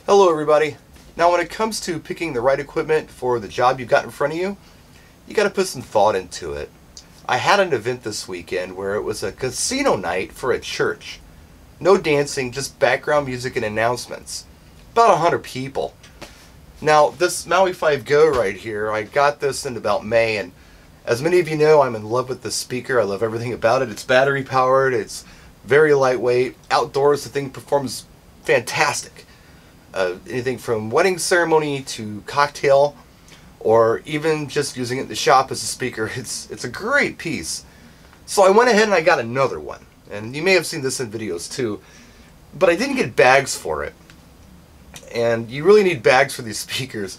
Hello everybody. Now when it comes to picking the right equipment for the job you've got in front of you, you got to put some thought into it. I had an event this weekend where it was a casino night for a church. No dancing, just background music and announcements. About 100 people. Now this Maui 5 Go right here, I got this in about May, and as many of you know, I'm in love with the speaker. I love everything about it. It's battery powered, it's very lightweight. Outdoors the thing performs fantastic. Anything from wedding ceremony to cocktail, or even just using it in the shop as a speaker, it's a great piece. So I went ahead and I got another one, and you may have seen this in videos too, but I didn't get bags for it. And you really need bags for these speakers.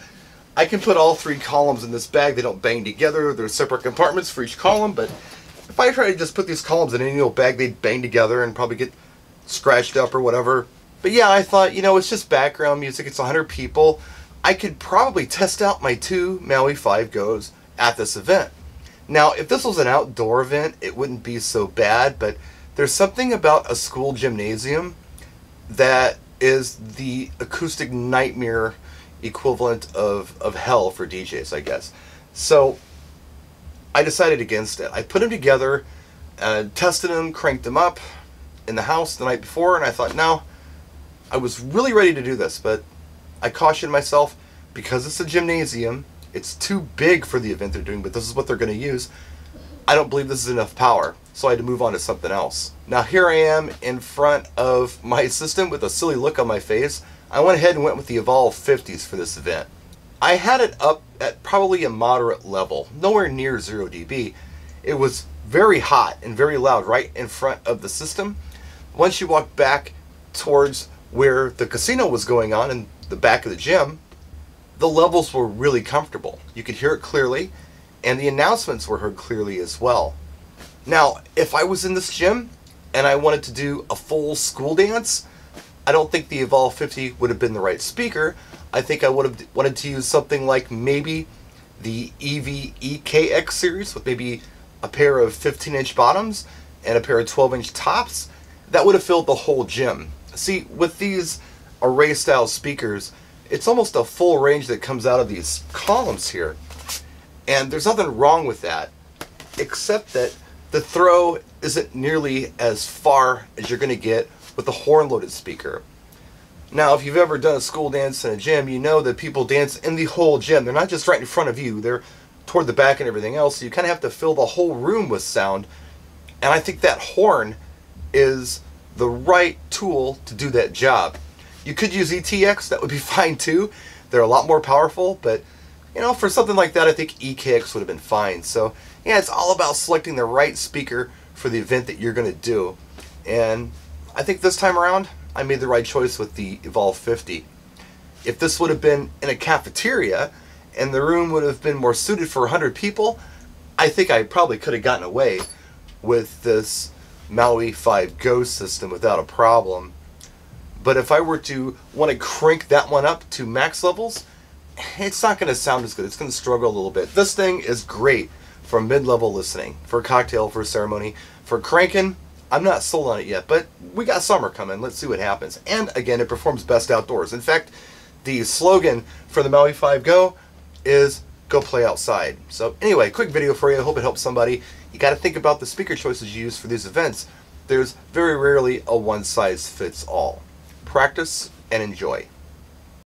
I can put all three columns in this bag. They don't bang together. There's separate compartments for each column, but if I try to just put these columns in any old bag, they'd bang together and probably get scratched up or whatever. But yeah, I thought, it's just background music. It's 100 people. I could probably test out my two Maui 5 Go's at this event. Now, if this was an outdoor event, it wouldn't be so bad, but there's something about a school gymnasium that is the acoustic nightmare equivalent of hell for DJs, I guess. So I decided against it. I put them together, tested them, cranked them up in the house the night before, and I thought, no, I was really ready to do this, but I cautioned myself, because it's a gymnasium, it's too big for the event they're doing, but this is what they're going to use. I don't believe this is enough power, so I had to move on to something else. Now here I am in front of my system with a silly look on my face. I went ahead and went with the Evolve 50s for this event. I had it up at probably a moderate level, nowhere near 0 dB. It was very hot and very loud right in front of the system. Once you walk back towards where the casino was going on in the back of the gym, the levels were really comfortable. You could hear it clearly, and the announcements were heard clearly as well. Now, if I was in this gym and I wanted to do a full school dance, I don't think the Evolve 50 would have been the right speaker. I think I would have wanted to use something like maybe the EV EKX series with maybe a pair of 15-inch bottoms and a pair of 12-inch tops. That would have filled the whole gym. See, with these array style speakers, it's almost a full range that comes out of these columns here. And there's nothing wrong with that, except that the throw isn't nearly as far as you're going to get with a horn loaded speaker. Now, if you've ever done a school dance in a gym, you know that people dance in the whole gym. They're not just right in front of you, they're toward the back and everything else. So you kind of have to fill the whole room with sound. And I think that horn is the right tool to do that job. You could use ETX, that would be fine too. They're a lot more powerful, but for something like that, I think EKX would have been fine. So yeah, it's all about selecting the right speaker for the event that you're going to do. And I think this time around, I made the right choice with the Evolve 50. If this would have been in a cafeteria and the room would have been more suited for 100 people, I think I probably could have gotten away with this Maui 5 Go system without a problem. But if I were to want to crank that one up to max levels, it's not going to sound as good. It's going to struggle a little bit. This thing is great for mid-level listening, for a cocktail, for a ceremony. For cranking, I'm not sold on it yet, but we got summer coming. Let's see what happens. And again, it performs best outdoors. In fact, the slogan for the Maui 5 Go is go play outside. So anyway, quick video for you. I hope it helps somebody. You got to think about the speaker choices you use for these events. There's very rarely a one-size-fits-all. Practice and enjoy.